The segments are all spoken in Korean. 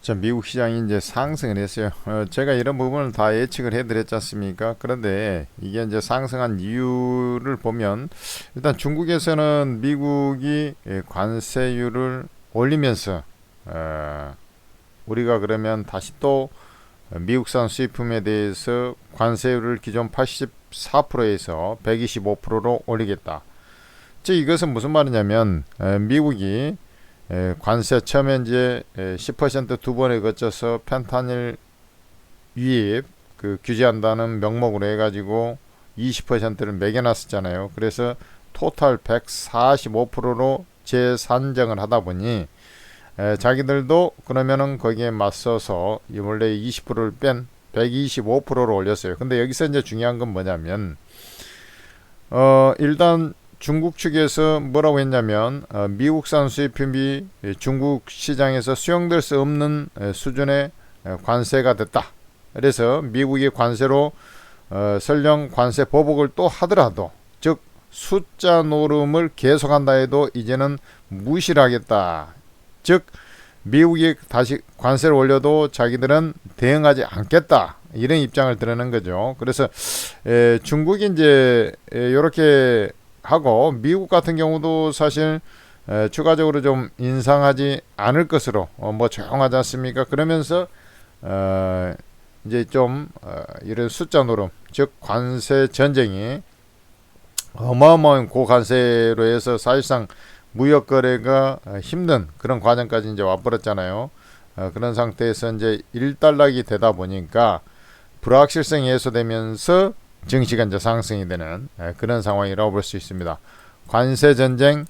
자, 미국 시장이 이제 상승을 했어요. 제가 이런 부분을 다 예측을 해드렸지 않습니까? 그런데 이게 이제 상승한 이유를 보면 일단 중국에서는 미국이 관세율을 올리면서 우리가 그러면 다시 또 미국산 수입품에 대해서 관세율을 기존 84%에서 125%로 올리겠다. 즉 이것은 무슨 말이냐면 미국이 관세 처음에 이제 10%두 번에 거쳐서 펜타닐 유입 규제한다는 명목으로 해가지고 20%를 매겨놨었잖아요. 그래서 토탈 145%로 재산정을 하다 보니 자기들도 그러면은 거기에 맞서서 원래 20%를 뺀 125%로 올렸어요. 근데 여기서 이제 중요한 건 뭐냐면 일단 중국 측에서 뭐라고 했냐면 미국산 수입품이 중국 시장에서 수용될 수 없는 수준의 관세가 됐다. 그래서 미국이 관세로 설령 관세 보복을 또 하더라도 즉 숫자 노름을 계속한다 해도 이제는 무시를 하겠다. 즉 미국이 다시 관세를 올려도 자기들은 대응하지 않겠다. 이런 입장을 드러낸 거죠. 그래서 중국이 이제 이렇게 하고 미국 같은 경우도 사실 추가적으로 좀 인상하지 않을 것으로 뭐 조용하지 않습니까? 그러면서 이제 좀 이런 숫자 노름 즉 관세 전쟁이 어마어마한 고관세로 해서 사실상 무역 거래가 힘든 그런 과정까지 이제 와버렸잖아요. 그런 상태에서 이제 일단락이 되다 보니까 불확실성이 해소되면서 증시가 이제 상승이 되는 그런 상황이라고 볼 수 있습니다. 관세 전쟁,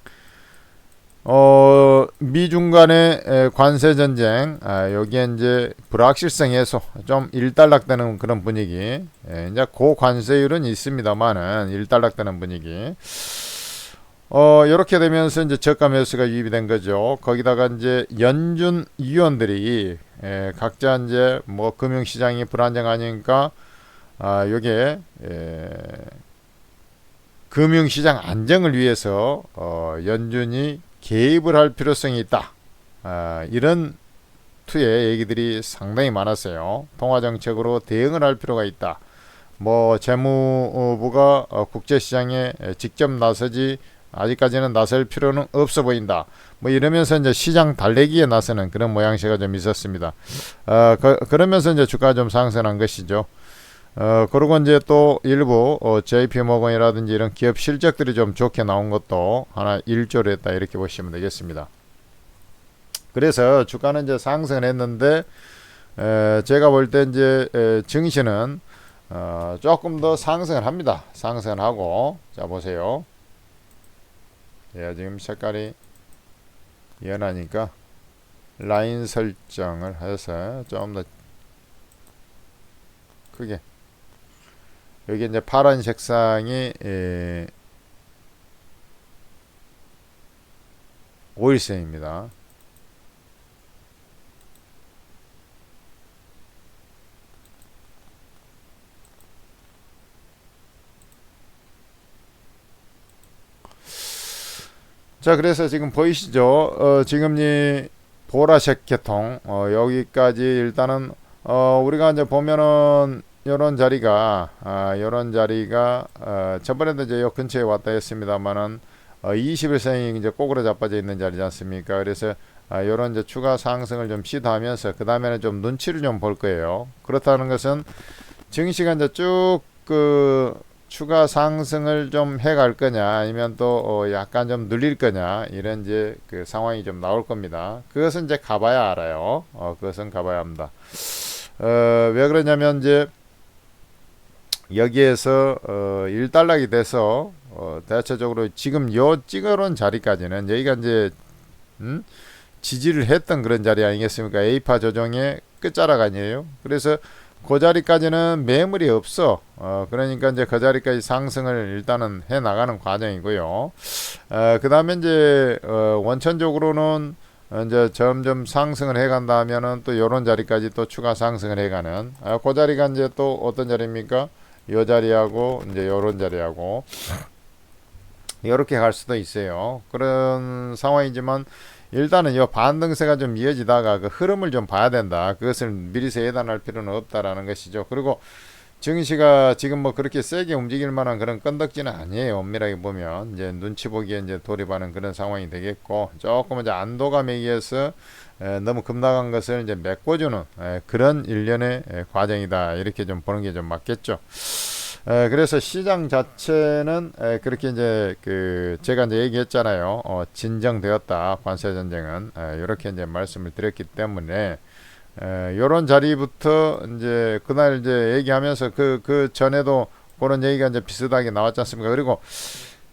미중 간의 관세 전쟁, 여기에 이제 불확실성 해소, 좀 일단락되는 그런 분위기. 이제 고관세율은 있습니다만은 일단락되는 분위기. 이렇게 되면서 이제 저가 매수가 유입이 된 거죠. 거기다가 이제 연준 위원들이 각자 이제 뭐 금융시장이 불안정하니까 요게 금융시장 안정을 위해서 연준이 개입을 할 필요성이 있다. 이런 투의 얘기들이 상당히 많았어요. 통화정책으로 대응을 할 필요가 있다. 뭐 재무부가 국제시장에 직접 나서지 아직까지는 나설 필요는 없어 보인다. 뭐 이러면서 이제 시장 달래기에 나서는 그런 모양새가 좀 있었습니다. 그러면서 이제 주가가 좀 상승한 것이죠. 그리고 이제 또 일부 JP 모건이라든지 이런 기업 실적들이 좀 좋게 나온 것도 하나 일조를 했다 이렇게 보시면 되겠습니다. 그래서 주가는 이제 상승을 했는데 제가 볼 때 이제 증시는 조금 더 상승을 합니다. 상승을 하고 자 보세요. 지금 색깔이 연하니까 라인 설정을 해서 좀 더 크게 여기 이제 파란 색상이 5일선입니다. 자, 그래서 지금 보이시죠? 지금 이 보라색 계통 여기까지 일단은 우리가 이제 보면은 요런 자리가 저번에도 이제 요 근처에 왔다 했습니다만은 21선이 이제 꼬꾸로 자빠져 있는 자리지 않습니까? 그래서 요런 이제 추가 상승을 좀 시도하면서 그 다음에는 좀 눈치를 좀 볼 거예요. 그렇다는 것은 증시가 이제 쭉 추가 상승을 좀 해갈 거냐 아니면 또 약간 좀 늘릴 거냐 이런 이제 그 상황이 좀 나올 겁니다. 그것은 이제 가봐야 알아요. 그것은 가봐야 합니다. 왜 그러냐면 이제 여기에서 일단락이 돼서 대체적으로 지금 요 찍어놓은 자리까지는 여기가 이제 지지를 했던 그런 자리 아니겠습니까? A파 조정의 끝자락 아니에요. 그래서 그 자리까지는 매물이 없어. 그러니까 이제 그 자리까지 상승을 일단은 해 나가는 과정이고요. 그 다음에 이제 원천적으로는 이제 점점 상승을 해간다 하면은 또 요런 자리까지 또 추가 상승을 해가는 그 자리가 이제 또 어떤 자리입니까? 요 자리하고 이제 요런 자리하고 이렇게 갈 수도 있어요. 그런 상황이지만 일단은 이 반등세가 좀 이어지다가 그 흐름을 좀 봐야 된다. 그것을 미리서 예단할 필요는 없다라는 것이죠. 그리고 증시가 지금 뭐 그렇게 세게 움직일 만한 그런 건덕지는 아니에요. 엄밀하게 보면 이제 눈치 보기에 이제 돌입하는 그런 상황이 되겠고, 조금 이제 안도감에 의해서 너무 급락한 것을 이제 메꿔주는 그런 일련의 과정이다. 이렇게 좀 보는 게 좀 맞겠죠. 그래서 시장 자체는 그렇게 이제 그 제가 이제 얘기했잖아요. 진정되었다. 관세 전쟁은 이렇게 이제 말씀을 드렸기 때문에 요런 자리부터 이제 그날 이제 얘기하면서 그 전에도 그런 얘기가 이제 비슷하게 나왔지 않습니까? 그리고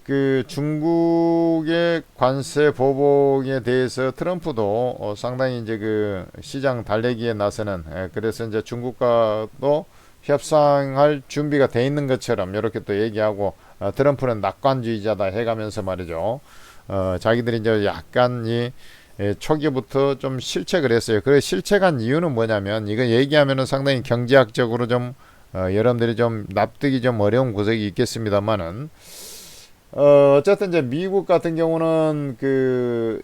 그 중국의 관세 보복에 대해서 트럼프도 상당히 이제 그 시장 달래기에 나서는 그래서 이제 중국과도 협상할 준비가 돼 있는 것처럼 이렇게 또 얘기하고 트럼프는 낙관주의자다 해가면서 말이죠. 자기들이 이제 약간 이 초기부터 좀 실책을 했어요. 그래 실책한 이유는 뭐냐면 이거 얘기하면은 상당히 경제학적으로 좀 여러분들이 좀 납득이 좀 어려운 구석이 있겠습니다만은 어쨌든 이제 미국 같은 경우는 그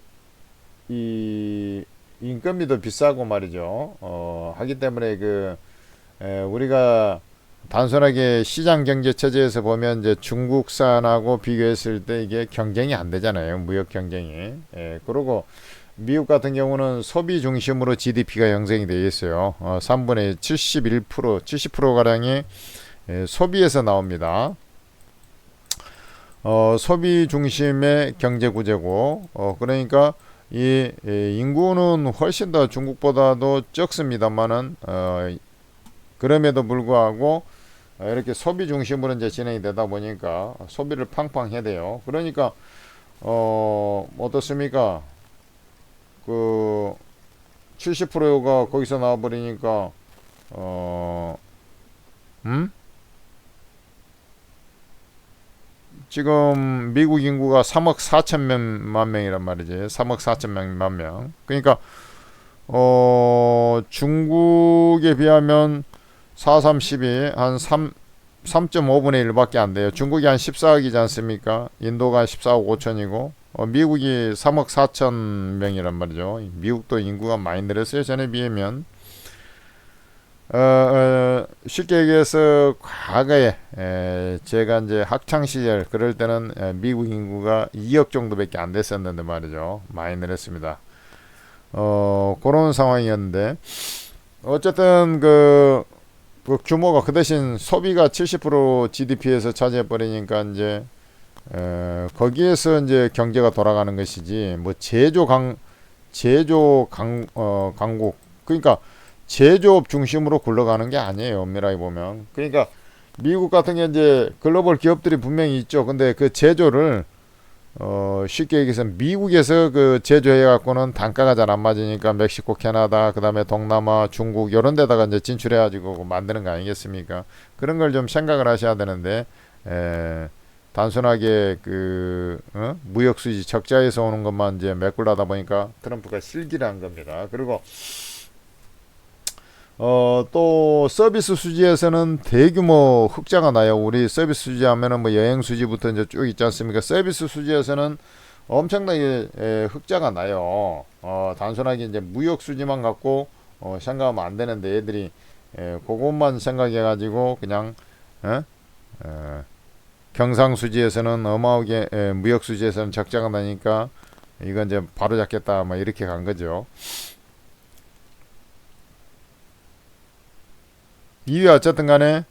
이 인건비도 비싸고 말이죠. 하기 때문에 그 우리가 단순하게 시장 경제 체제에서 보면 이제 중국산하고 비교했을 때 이게 경쟁이 안 되잖아요. 무역 경쟁이. 그리고 미국 같은 경우는 소비 중심으로 GDP가 형성이 되어 있어요. 3분의 71%, 70%가량이 소비에서 나옵니다. 소비 중심의 경제 구조고, 그러니까 이 인구는 훨씬 더 중국보다도 적습니다만은, 그럼에도 불구하고 이렇게 소비 중심으로 이제 진행이 되다 보니까 소비를 팡팡 해야 돼요. 그러니까 어떻습니까? 그 70%가 거기서 나와 버리니까 지금 미국 인구가 3억 4천만 명이란 말이지. 3억 4천만 명. 그러니까 중국에 비하면 4, 3, 12, 한 3.5분의 1밖에 안 돼요. 중국이 한 14억이지 않습니까? 인도가 14억 5천이고, 미국이 3억 4천 명이란 말이죠. 미국도 인구가 많이 늘었어요. 전에 비하면. 쉽게 얘기해서 과거에 제가 이제 학창 시절 그럴 때는 미국 인구가 2억 정도밖에 안 됐었는데 말이죠. 많이 늘었습니다. 그런 상황이었는데 어쨌든 그 규모가 그 대신 소비가 70% GDP에서 차지해 버리니까 이제 거기에서 이제 경제가 돌아가는 것이지 뭐 강국 그러니까 제조업 중심으로 굴러가는 게 아니에요. 엄밀하게 보면. 그러니까 미국 같은 게 이제 글로벌 기업들이 분명히 있죠. 근데 그 제조를 쉽게 얘기해서 미국에서 그 제조해 갖고는 단가가 잘 안 맞으니까 멕시코, 캐나다, 그다음에 동남아, 중국 이런 데다가 이제 진출해 가지고 만드는 거 아니겠습니까? 그런 걸 좀 생각을 하셔야 되는데 단순하게 그 무역 수지 적자에서 오는 것만 이제 메꾸려다 보니까 트럼프가 실기를 한 겁니다. 그리고 또 서비스 수지에서는 대규모 흑자가 나요. 우리 서비스 수지 하면은 뭐 여행 수지부터 이제 쭉 있지 않습니까? 서비스 수지에서는 엄청나게 흑자가 나요. 단순하게 이제 무역 수지만 갖고 생각하면 안 되는데 애들이 그것만 생각해 가지고 그냥 경상 수지에서는 어마하게 무역 수지에서는 적자가 나니까 이건 이제 바로 잡겠다 뭐 이렇게 간 거죠. 이유 어쨌든 간에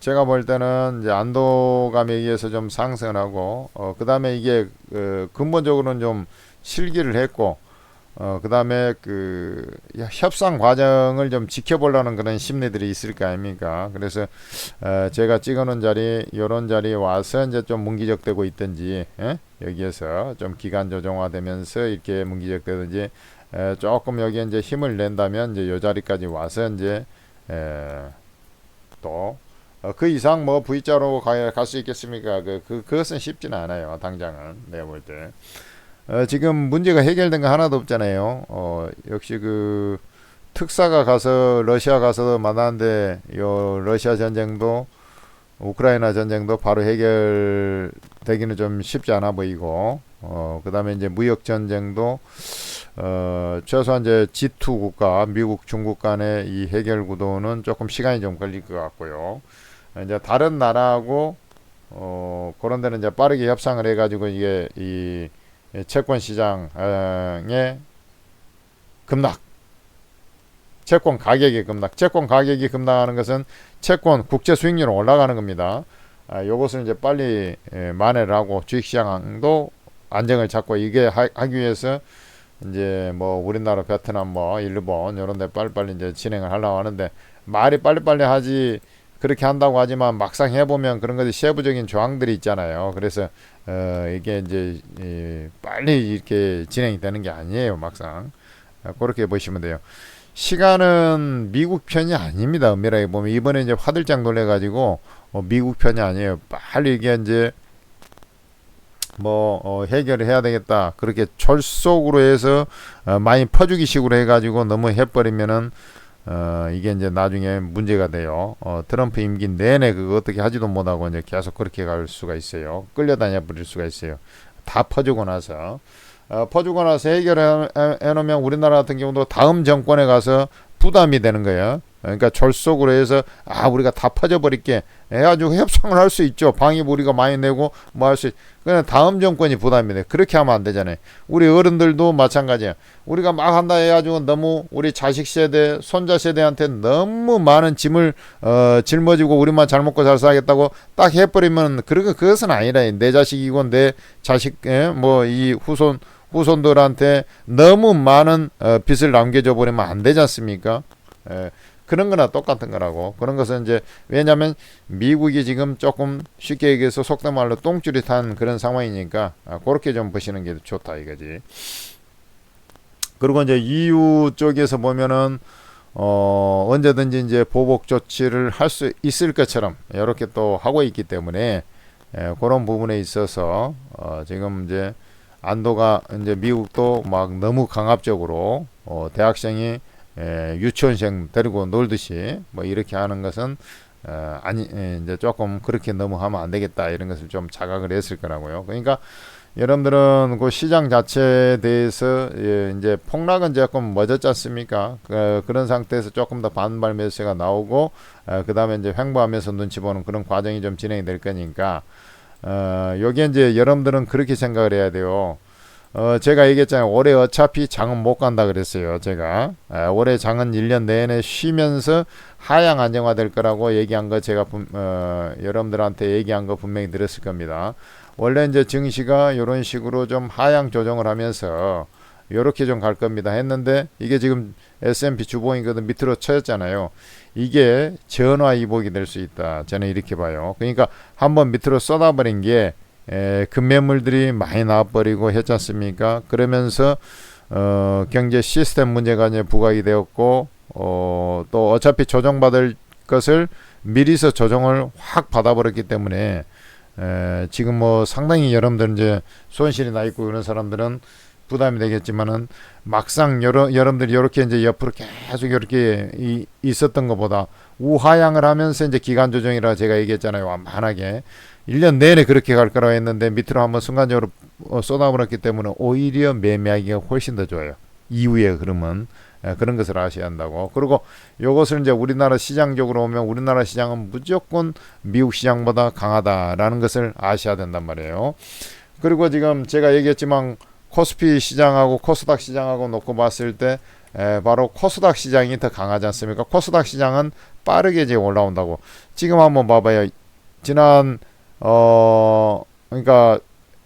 제가 볼 때는 이제 안도감에 의해서 좀 상승을 하고 그 다음에 이게 근본적으로는 좀 실기를 했고 그 다음에 그 협상 과정을 좀 지켜보려는 그런 심리들이 있을 거 아닙니까? 그래서 제가 찍어놓은 자리 요런 자리에 와서 이제 좀 문기적되고 있든지 여기에서 좀 기간 조정화되면서 이렇게 문기적되든지 조금 여기에 이제 힘을 낸다면 이제 요 자리까지 와서 이제 또 그 이상 뭐 V자로 갈 수 있겠습니까? 그것은 쉽지는 않아요. 당장은 내가 볼 때. 지금 문제가 해결된 거 하나도 없잖아요. 역시 그 특사가 가서 러시아 가서 만났는데 요 러시아 전쟁도 우크라이나 전쟁도 바로 해결되기는 좀 쉽지 않아 보이고 그 다음에 이제 무역 전쟁도 최소한 이제 G2 국가, 미국, 중국 간의 이 해결 구도는 조금 시간이 좀 걸릴 것 같고요. 이제 다른 나라하고 그런 데는 이제 빠르게 협상을 해가지고 이게 이 채권 시장의 급락, 채권 가격이 급락, 채권 가격이 급락하는 것은 채권 국제 수익률은 올라가는 겁니다. 요것을 이제 빨리 만회를 하고 주식시장도 안정을 잡고 이게 하기 위해서 이제 뭐 우리나라, 베트남, 뭐 일본 이런 데 빨리빨리 이제 진행을 하려고 하는데 말이 빨리빨리 하지 그렇게 한다고 하지만 막상 해보면 그런 것이 세부적인 조항들이 있잖아요. 그래서 이게 이제 빨리 이렇게 진행이 되는 게 아니에요. 막상 그렇게 보시면 돼요. 시간은 미국 편이 아닙니다. 엄밀하게 보면 이번에 이제 화들짝 놀래가지고 미국 편이 아니에요. 빨리 이게 이제 뭐 해결을 해야 되겠다. 그렇게 졸속으로 해서 많이 퍼주기 식으로 해가지고 너무 해버리면은 이게 이제 나중에 문제가 돼요. 트럼프 임기 내내 그거 어떻게 하지도 못하고 이제 계속 그렇게 갈 수가 있어요. 끌려다녀 버릴 수가 있어요. 다 퍼주고 나서 해결해 놓으면 우리나라 같은 경우도 다음 정권에 가서 부담이 되는 거예요. 그러니까 졸속으로 해서 우리가 다 퍼져버릴게 해가지고 협상을 할 수 있죠. 방입 우리가 많이 내고 뭐 할 수 그냥 다음 정권이 부담이 돼. 그렇게 하면 안 되잖아요. 우리 어른들도 마찬가지야. 우리가 막 한다 해가지고 너무 우리 자식 세대, 손자 세대한테 너무 많은 짐을 짊어지고 우리만 잘 먹고 잘 살겠다고 딱 해버리면 그것은 아니라 내 자식이고 내 자식 뭐 이 후손들한테 너무 많은 빚을 남겨줘 버리면 안 되지 않습니까? 그런 거나 똑같은 거라고. 그런 것은 이제 왜냐면 미국이 지금 조금 쉽게 얘기해서 속된 말로 똥줄이 탄 그런 상황이니까 그렇게 좀 보시는 게 좋다 이거지. 그리고 이제 EU 쪽에서 보면은 언제든지 이제 보복 조치를 할 수 있을 것처럼 이렇게 또 하고 있기 때문에 그런 부분에 있어서 지금 이제 안도가 이제 미국도 막 너무 강압적으로 대학생이 유치원생 데리고 놀듯이 뭐 이렇게 하는 것은 이제 조금 그렇게 너무 하면 안 되겠다 이런 것을 좀 자각을 했을 거라고요. 그러니까 여러분들은 그 시장 자체에 대해서 이제 폭락은 조금 늦었지 않습니까? 그런 상태에서 조금 더 반발 매수가 나오고 그 다음에 이제 횡보하면서 눈치 보는 그런 과정이 좀 진행이 될 거니까 여기에 이제 여러분들은 그렇게 생각을 해야 돼요. 제가 얘기했잖아요. 올해 어차피 장은 못 간다 그랬어요. 제가 올해 장은 1년 내내 쉬면서 하향 안정화될 거라고 얘기한 거 제가 여러분들한테 얘기한 거 분명히 들었을 겁니다. 원래 이제 증시가 이런 식으로 좀 하향 조정을 하면서 요렇게 좀 갈 겁니다 했는데 이게 지금 S&P 주봉이거든 밑으로 쳐졌잖아요. 이게 전화위복이 될 수 있다. 저는 이렇게 봐요. 그러니까 한번 밑으로 쏟아버린 게 급매물들이 많이 나와버리고 했지 않습니까? 그러면서 경제 시스템 문제가 이제 부각이 되었고 또 어차피 조정받을 것을 미리서 조정을 확 받아버렸기 때문에 지금 뭐 상당히 여러분들 이제 손실이 나 있고 이런 사람들은 부담이 되겠지만은 막상 여러분들이 이렇게 이제 옆으로 계속 이렇게 있었던 것보다 우하향을 하면서 이제 기간 조정이라 제가 얘기했잖아요. 완만하게 1년 내내 그렇게 갈 거라고 했는데 밑으로 한번 순간적으로 쏟아버렸기 때문에 오히려 매매하기가 훨씬 더 좋아요. 이후에 그러면 그런 것을 아셔야 한다고. 그리고 이것을 이제 우리나라 시장적으로 오면 우리나라 시장은 무조건 미국 시장보다 강하다라는 것을 아셔야 된단 말이에요. 그리고 지금 제가 얘기했지만 코스피 시장하고 코스닥 시장하고 놓고 봤을 때 바로 코스닥 시장이 더 강하지 않습니까? 코스닥 시장은 빠르게 이제 올라온다고. 지금 한번 봐봐요. 지난 그러니까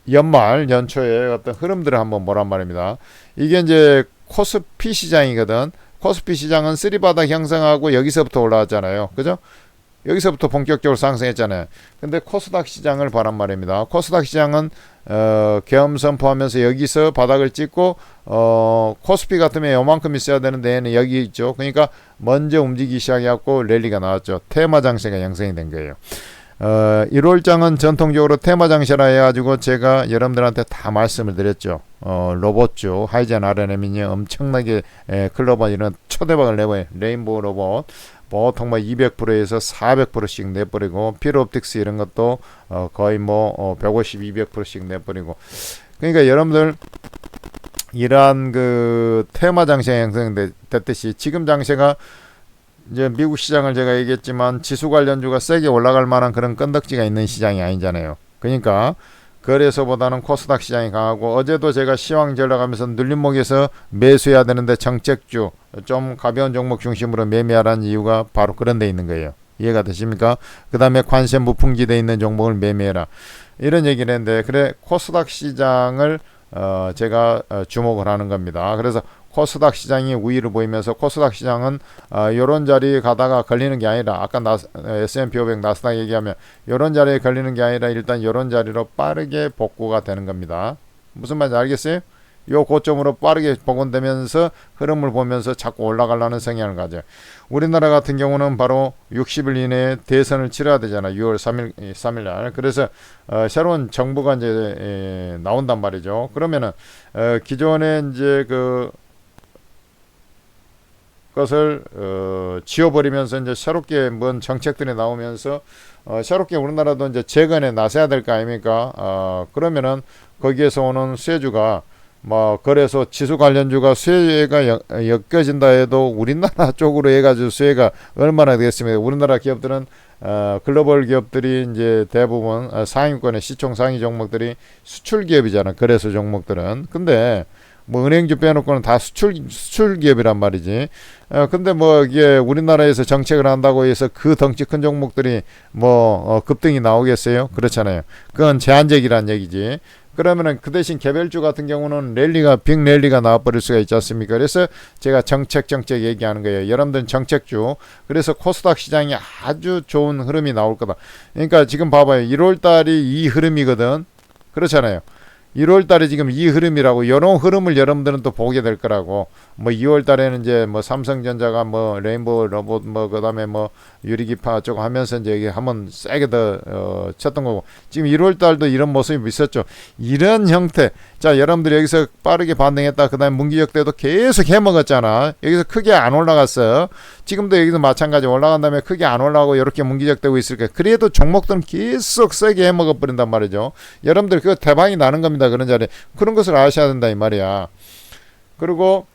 연초에 어떤 흐름들을 한번 보란 말입니다. 이게 이제 코스피 시장이거든. 코스피 시장은 쓰리바닥 형성하고 여기서부터 올라왔잖아요. 그죠? 여기서부터 본격적으로 상승했잖아요. 근데 코스닥 시장을 보란 말입니다. 코스닥 시장은 계엄 선포하면서 여기서 바닥을 찍고 코스피 같으면 요만큼 있어야 되는데 얘는 여기 있죠. 그러니까 먼저 움직이기 시작해갖고 랠리가 나왔죠. 테마 장세가 형성이 된 거예요. 1월장은 전통적으로 테마 장세라 해가지고 제가 여러분들한테 다 말씀을 드렸죠. 로봇주 하이젠 RNM이 엄청나게 클로버 이런 초대박을 내고요. 레인보우 로봇 보통 뭐 200%에서 400%씩 내버리고 필옵틱스 이런 것도 거의 뭐 150, 200%씩 내버리고 그러니까 여러분들 이러한 그 테마 장세가 형성됐듯이 지금 장세가 이제 미국 시장을 제가 얘기했지만 지수 관련주가 세게 올라갈 만한 그런 건덕지가 있는 시장이 아니잖아요. 그러니까 거래소보다는 코스닥 시장이 강하고, 어제도 제가 시황 전략하면서 눌림목에서 매수해야 되는데 정책주 좀 가벼운 종목 중심으로 매매하라는 이유가 바로 그런 데 있는 거예요. 이해가 되십니까? 그 다음에 관세 무풍지대에 있는 종목을 매매해라, 이런 얘기를 했는데, 그래 코스닥 시장을 제가 주목을 하는 겁니다. 그래서 코스닥 시장이 우위를 보이면서, 코스닥 시장은 요런 자리에 가다가 걸리는 게 아니라, 아까 S&P 500 나스닥 얘기하면 요런 자리에 걸리는 게 아니라 일단 요런 자리로 빠르게 복구가 되는 겁니다. 무슨 말인지 알겠어요? 요 고점으로 빠르게 복원되면서 흐름을 보면서 자꾸 올라가려는 성향을 가져요. 우리나라 같은 경우는 바로 60일 이내에 대선을 치러야 되잖아요. 6월 3일 날. 그래서 새로운 정부가 이제 나온단 말이죠. 그러면은 기존에 이제 그 것을 지워버리면서 이제 새롭게 뭔 정책들이 나오면서 새롭게 우리나라도 이제 재건에 나서야 될 거 아닙니까? 그러면은 거기에서 오는 수혜주가 뭐 거래소 지수 관련주가 수혜가 엮여진다 해도 우리나라 쪽으로 해가지고 수혜가 얼마나 되겠습니까? 우리나라 기업들은 글로벌 기업들이 이제 대부분 상위권의 시총 상위 종목들이 수출 기업이잖아. 거래소 종목들은. 근데 뭐 은행주 빼놓고는 다 수출 기업이란 말이지. 근데 뭐 이게 우리나라에서 정책을 한다고 해서 그 덩치 큰 종목들이 뭐 급등이 나오겠어요? 그렇잖아요. 그건 제한적이란 얘기지. 그러면은 그 대신 개별주 같은 경우는 빅 랠리가 나와버릴 수가 있지 않습니까? 그래서 제가 정책 얘기하는 거예요. 여러분들은 정책주. 그래서 코스닥 시장이 아주 좋은 흐름이 나올 거다. 그러니까 지금 봐봐요. 1월 달이 이 흐름이거든. 그렇잖아요. 1월 달에 지금 이 흐름이라고, 이런 흐름을 여러분들은 또 보게 될 거라고. 뭐 2월 달에는 이제 뭐 삼성전자가 뭐 레인보우 로봇 뭐 그다음에 뭐 유리기파 쪽 하면서 이제 이게 한번 세게 더 쳤던 거고, 지금 1월 달도 이런 모습이 있었죠. 이런 형태. 자, 여러분들이 여기서 빠르게 반등했다. 그다음에 문기적 때도 계속 해먹었잖아. 여기서 크게 안 올라갔어요. 지금도 여기서 마찬가지 올라간 다음에 크게 안 올라가고 이렇게 문기적 되고 있을 거예요. 그래도 종목들은 계속 세게 해먹어 버린단 말이죠. 여러분들 그거 대박이 나는 겁니다. 그런 자리, 그런 것을 아셔야 된다 이 말이야. 그리고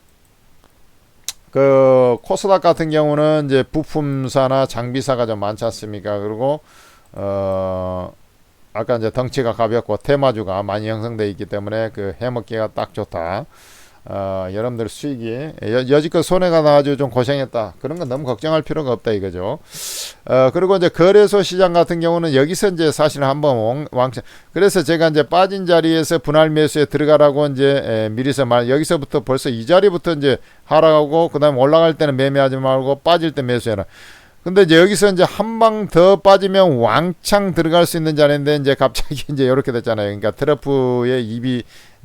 그 코스닥 같은 경우는 이제 부품사나 장비사가 좀 많지 않습니까? 그리고 아까 이제 덩치가 가볍고 테마주가 많이 형성되어 있기 때문에 그 해먹기가 딱 좋다. 여러분들 수익이 여지껏 손해가 나가지고 좀 고생했다, 그런 건 너무 걱정할 필요가 없다 이거죠. 그리고 이제 거래소 시장 같은 경우는 여기서 이제 사실 한번 왕창, 그래서 제가 이제 빠진 자리에서 분할 매수에 들어가라고 이제 미리서 여기서부터 벌써 이 자리부터 이제 하락하고, 그 다음에 올라갈 때는 매매하지 말고 빠질 때 매수해라. 근데 이제 여기서 이제 한 방 더 빠지면 왕창 들어갈 수 있는 자리인데, 이제 갑자기 이제 이렇게 됐잖아요. 그러니까 트러프의 입이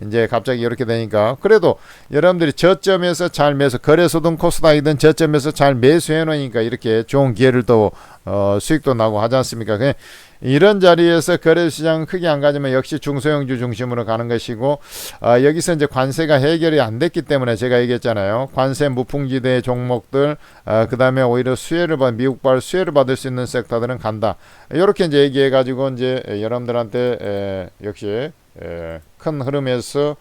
이제 갑자기 이렇게 되니까, 그래도 여러분들이 저점에서 잘 매수, 거래소든 코스닥이든 저점에서 잘 매수해 놓으니까 이렇게 좋은 기회를 또 수익도 나고 하지 않습니까? 그냥 이런 자리에서 거래소 시장은 크게 안 가지만 역시 중소형주 중심으로 가는 것이고, 여기서 이제 관세가 해결이 안 됐기 때문에 제가 얘기했잖아요. 관세 무풍지대 종목들, 그 다음에 오히려 미국발 수혜를 받을 수 있는 섹터들은 간다. 이렇게 이제 얘기해 가지고 이제 여러분들한테 역시 큰 흐름에서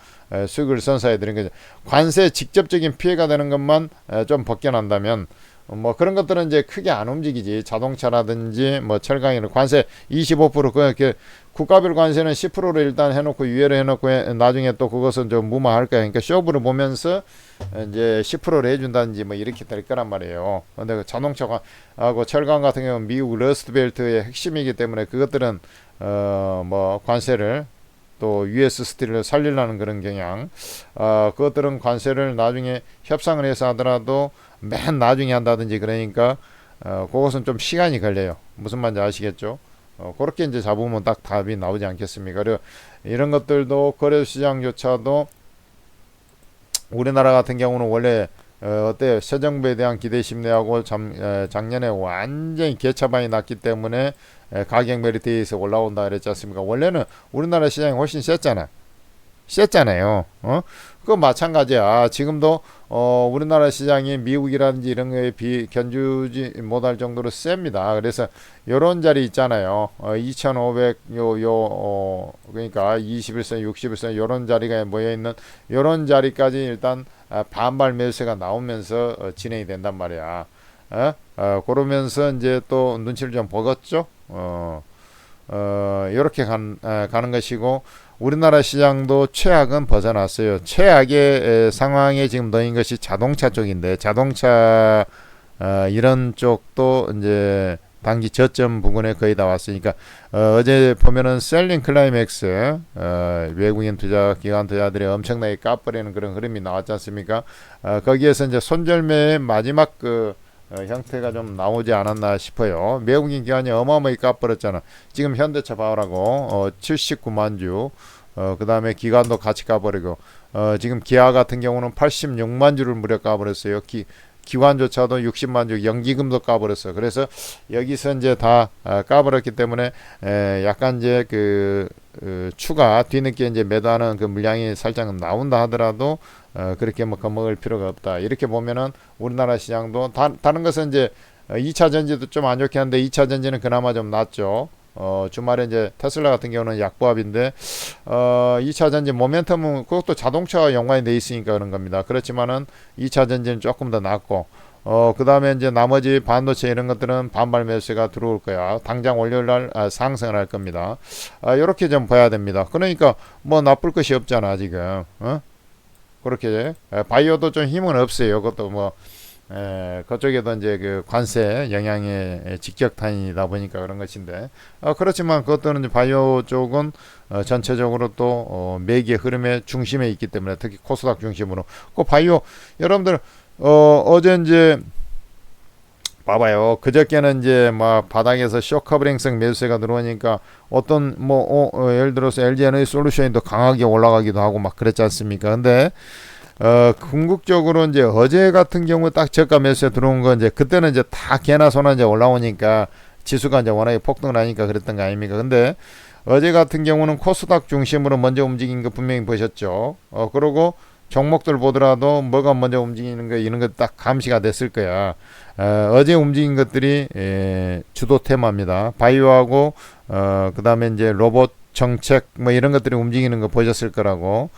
수익을 선사해 드린 거죠. 관세 직접적인 피해가 되는 것만 좀 벗겨난다면 뭐 그런 것들은 이제 크게 안 움직이지. 자동차라든지 뭐 철강이나 관세 25% 그렇게 국가별 관세는 10%를 일단 해놓고 유예를 해놓고 나중에 또 그것은 좀 무마할 거야. 그러니까 쇼부를 보면서 이제 10%를 해준다든지 뭐 이렇게 될 거란 말이에요. 근데 그 자동차하고 철강 같은 경우는 미국 러스트벨트의 핵심이기 때문에 그것들은 뭐 관세를 또 US 스틸을 살리려는 그런 경향, 그것들은 관세를 나중에 협상을 해서 하더라도 맨 나중에 한다든지, 그러니까 그것은 좀 시간이 걸려요. 무슨 말인지 아시겠죠? 그렇게 이제 잡으면 딱 답이 나오지 않겠습니까? 그리고 이런 것들도 거래소 시장조차도 우리나라 같은 경우는 원래 어때요? 새 정부에 대한 기대 심리하고 작년에 완전히 개차반이 났기 때문에 가격 메리트에서 올라온다 그랬지 않습니까? 원래는 우리나라 시장이 훨씬 셌잖아. 셌잖아요. 그거 마찬가지야. 지금도 우리나라 시장이 미국이라든지 이런 거에 견주지 못할 정도로 셉니다. 그래서 요런 자리 있잖아요. 2,500 그러니까 21선, 61선 요런 자리가 모여 있는 요런 자리까지 일단 반발 매수세가 나오면서 진행이 된단 말이야. 그러면서 이제 또 눈치를 좀 보겠죠. 이렇게 가는 것이고, 우리나라 시장도 최악은 벗어났어요. 최악의 상황에 지금 놓인 것이 자동차 쪽인데, 자동차 이런 쪽도 이제 단기 저점 부근에 거의 다 왔으니까, 어제 보면은 셀링 클라이맥스, 외국인 투자 기관 투자들이 엄청나게 까버리는 그런 흐름이 나왔지 않습니까? 거기에서 이제 손절매의 마지막 형태가 좀 나오지 않았나 싶어요. 외국인 기관이 어마어마하게 까버렸잖아. 지금 현대차 봐라고 79만 주, 그 다음에 기관도 같이 까버리고, 지금 기아 같은 경우는 86만 주를 무려 까버렸어요. 기관조차도 60만 주, 연기금도 까버렸어. 그래서 여기서 이제 다 까버렸기 때문에 약간 이제 추가 뒤늦게 이제 매도하는 그 물량이 살짝 나온다 하더라도 그렇게 뭐 겁먹을 필요가 없다. 이렇게 보면은 우리나라 시장도 다른 것은 이제 2차 전지도 좀 안 좋긴 한데 2차 전지는 그나마 좀 낫죠. 주말에 이제 테슬라 같은 경우는 약보합인데 2차 전지 모멘텀은 그것도 자동차와 연관이 돼 있으니까 그런 겁니다. 그렇지만은 2차 전지는 조금 더 낫고 그 다음에 이제 나머지 반도체 이런 것들은 반발 매수가 들어올 거야. 당장 월요일 날 상승을 할 겁니다. 이렇게 좀 봐야 됩니다. 그러니까 뭐 나쁠 것이 없잖아 지금. 그렇게 바이오도 좀 힘은 없어요. 그것도 뭐 그쪽에도 이제 그 관세 영향의 직격탄이다 보니까 그런 것인데, 그렇지만 그것들은 이제 바이오 쪽은 전체적으로 또 매기의 흐름의 중심에 있기 때문에, 특히 코스닥 중심으로 그 바이오 여러분들 어제 이제 봐봐요. 그저께는 이제 막 바닥에서 쇼커브링성 매수세가 들어오니까 어떤 예를 들어서 LG에너지 솔루션이 더 강하게 올라가기도 하고 막 그랬지 않습니까? 근데 궁극적으로 이제 어제 같은 경우 딱 저가 매수세 들어온 거 이제 그때는 이제 다 개나 소나 이제 올라오니까 지수가 이제 워낙에 폭등을 하니까 그랬던 거 아닙니까? 근데 어제 같은 경우는 코스닥 중심으로 먼저 움직인 거 분명히 보셨죠? 그러고 종목들 보더라도 뭐가 먼저 움직이는 거 이런 거 딱 감시가 됐을 거야. 어제 움직인 것들이 주도 테마입니다. 바이오하고 그 다음에 이제 로봇 정책 뭐 이런 것들이 움직이는 거 보셨을 거라고.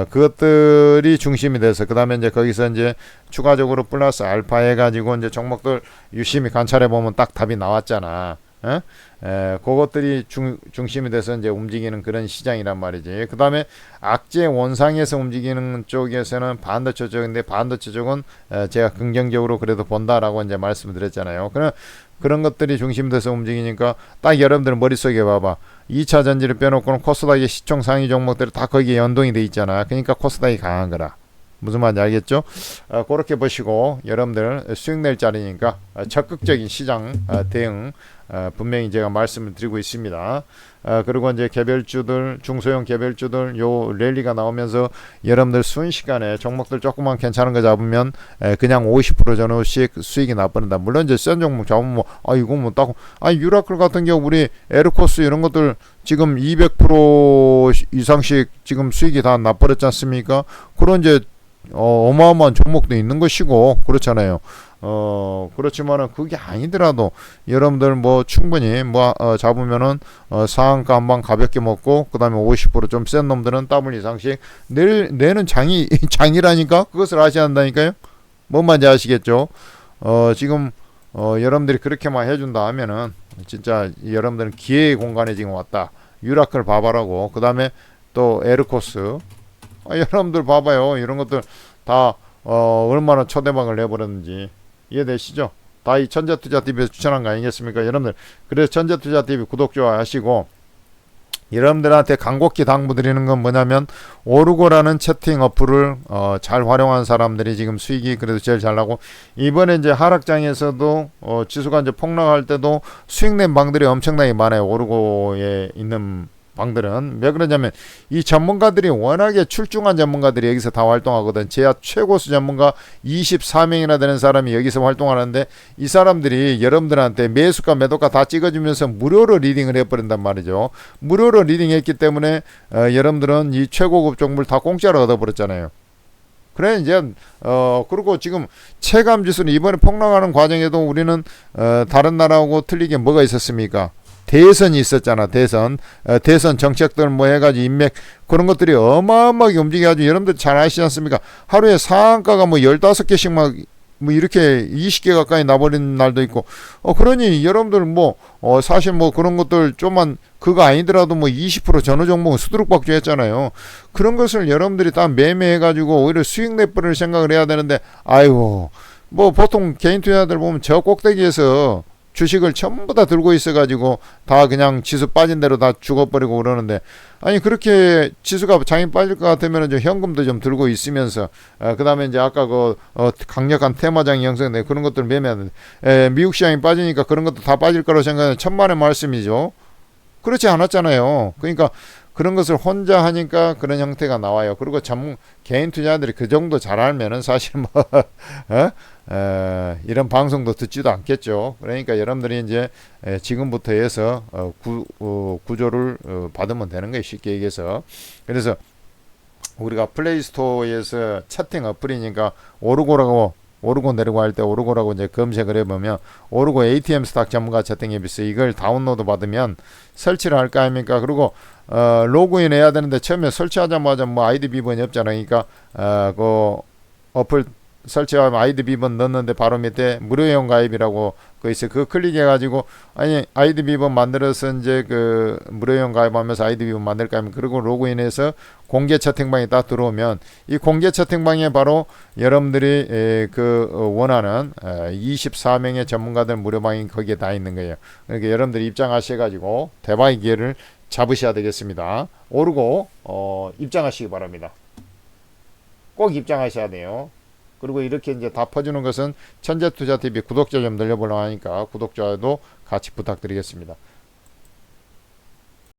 그것들이 중심이 돼서 그 다음에 이제 거기서 이제 추가적으로 플러스 알파 해가지고 이제 종목들 유심히 관찰해 보면 딱 답이 나왔잖아. 그것들이 중심이 돼서 이제 움직이는 그런 시장이란 말이지. 그 다음에 악재 원상에서 움직이는 쪽에서는 반도체 쪽인데, 반도체 쪽은 제가 긍정적으로 그래도 본다라고 이제 말씀을 드렸잖아요. 그런 것들이 중심돼서 움직이니까 딱 여러분들 머릿속에 봐봐. 2차 전지를 빼놓고는 코스닥의 시총 상위 종목들이 다 거기에 연동이 돼 있잖아. 그러니까 코스닥이 강한 거라. 무슨 말인지 알겠죠? 그렇게 보시고 여러분들 수익 낼 자리니까 적극적인 시장 대응 분명히 제가 말씀을 드리고 있습니다. 그리고 이제 개별주들, 중소형 개별주들 요 랠리가 나오면서 여러분들 순식간에 종목들 조금만 괜찮은 거 잡으면 그냥 50% 전후씩 수익이 나버린다. 물론 이제 센 종목 잡으면 이거 뭐 딱 유라클 같은 경우 우리 에르코스 이런 것들 지금 200% 이상씩 지금 수익이 다 나버렸지 않습니까? 그런 이제 어마어마한 종목도 있는 것이고 그렇잖아요. 그렇지만은 그게 아니더라도 여러분들 뭐 충분히 잡으면은 상한가 한번 가볍게 먹고 그 다음에 50%좀 센 놈들은 더블 이상씩 내는 장이라니까 그것을 아셔야 한다니까요. 뭔 말인지 아시겠죠? 지금 여러분들이 그렇게만 해준다 하면은 진짜 여러분들은 기회의 공간에 지금 왔다. 유라클 봐봐라고. 그 다음에 또 에르코스. 여러분들 봐봐요. 이런 것들 다 얼마나 초대박을 내버렸는지 이해되시죠? 다 이 천재투자TV에서 추천한 거 아니겠습니까? 여러분들 그래서 천재투자TV 구독 좋아하시고, 여러분들한테 간곡히 당부드리는 건 뭐냐면 오르고라는 채팅 어플을 잘 활용한 사람들이 지금 수익이 그래도 제일 잘 나고, 이번에 이제 하락장에서도 지수가 이제 폭락할 때도 수익 낸 방들이 엄청나게 많아요. 오르고에 있는 방들은. 왜 그러냐면 이 전문가들이 워낙에 출중한 전문가들이 여기서 다 활동하거든. 제야 최고수 전문가 24명이나 되는 사람이 여기서 활동하는데 이 사람들이 여러분들한테 매수가 매도가 다 찍어주면서 무료로 리딩을 해버린단 말이죠. 무료로 리딩했기 때문에 여러분들은 이 최고급 종목을 다 공짜로 얻어버렸잖아요. 그래 이제 그리고 지금 체감 지수는 이번에 폭락하는 과정에도 우리는 다른 나라하고 틀리게 뭐가 있었습니까? 대선이 있었잖아. 대선 정책들 뭐 해가지고 인맥 그런 것들이 어마어마하게 움직여가지고 여러분들 잘 아시지 않습니까? 하루에 상한가가 뭐 15개씩 막 뭐 이렇게 20개 가까이 나버린 날도 있고 그러니 여러분들 뭐 사실 뭐 그런 것들 좀만 그거 아니더라도 뭐 20% 전후 종목은 수두룩박주 했잖아요. 그런 것을 여러분들이 다 매매해가지고 오히려 수익 내버릴 생각을 해야 되는데 아이고 뭐 보통 개인 투자자들 보면 저 꼭대기에서 주식을 전부 다 들고 있어가지고 다 그냥 지수 빠진 대로 다 죽어버리고 그러는데 아니 그렇게 지수가 장이 빠질 것 같으면 좀 현금도 좀 들고 있으면서 그 다음에 이제 아까 강력한 테마장이 형성돼 그런 것들 매매하는데 미국 시장이 빠지니까 그런 것도 다 빠질 거라고 생각하는 천만의 말씀이죠. 그렇지 않았잖아요. 그러니까 그런 것을 혼자 하니까 그런 형태가 나와요. 그리고 개인 투자자들이 그 정도 잘 알면은 사실 뭐 이런 방송도 듣지도 않겠죠. 그러니까 여러분들이 이제 지금부터 해서 구조를 받으면 되는 거예요. 쉽게 얘기해서. 그래서 우리가 플레이스토어에서 채팅 어플이니까 오르고 내리고 할 때 오르고라고 이제 검색을 해보면 오르고 ATM 스탁 전문가 채팅 앱이 있어요. 이걸 다운로드 받으면 설치를 할 거 아닙니까? 그리고 로그인 해야 되는데 처음에 설치하자마자 뭐 아이디 비번이 없잖아요. 그러니까 그 어플 설치하면 아이디 비번 넣었는데 바로 밑에 무료회원 가입이라고 그 있어요. 그거 클릭해가지고 아니 아이디 비번 만들어서 이제 그 무료회원 가입하면서 아이디 비번 만들까 하면 그리고 로그인해서 공개 채팅방에 딱 들어오면 이 공개 채팅방에 바로 여러분들이 그 원하는 24명의 전문가들 무료방이 거기에 다 있는 거예요. 그러니까 여러분들이 입장하셔가지고 대박의 기회를 잡으셔야 되겠습니다. 오르고 입장하시기 바랍니다. 꼭 입장하셔야 돼요. 그리고 이렇게 이제 다 퍼주는 것은 천재투자TV 구독자 좀 늘려보려고 하니까 구독자도 같이 부탁드리겠습니다.